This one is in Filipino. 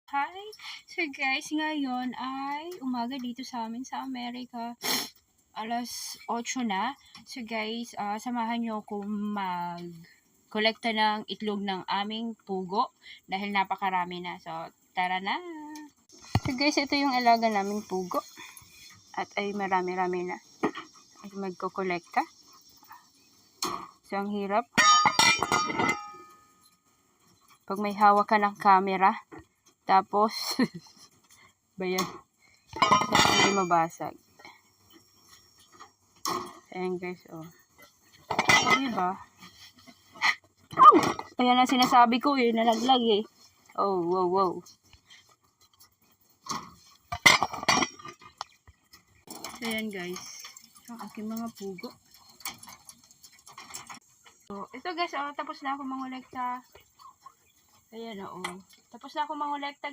Hi! So guys, ngayon ay umaga dito sa amin sa Amerika. Alas 8 na. So guys, samahan nyo ako mag-kolekta ng itlog ng aming pugo dahil napakarami na. So, tara na! So guys, ito yung alaga naming pugo. At ay marami-rami na. Ay magko-kolekta. So, ang hirap. Pag may hawak ka ng camera, tapos, ba yan? Hindi mabasag. Ayan guys, oh. O, diba? Oh! Ayan ang sinasabi ko eh, nalaglag eh. Oh, wow, wow. Ayan guys, ang aking mga pugo. So, ito guys, oh, tapos na ako mangolekta. Ayan, oh. Tapos na ako mangolekta.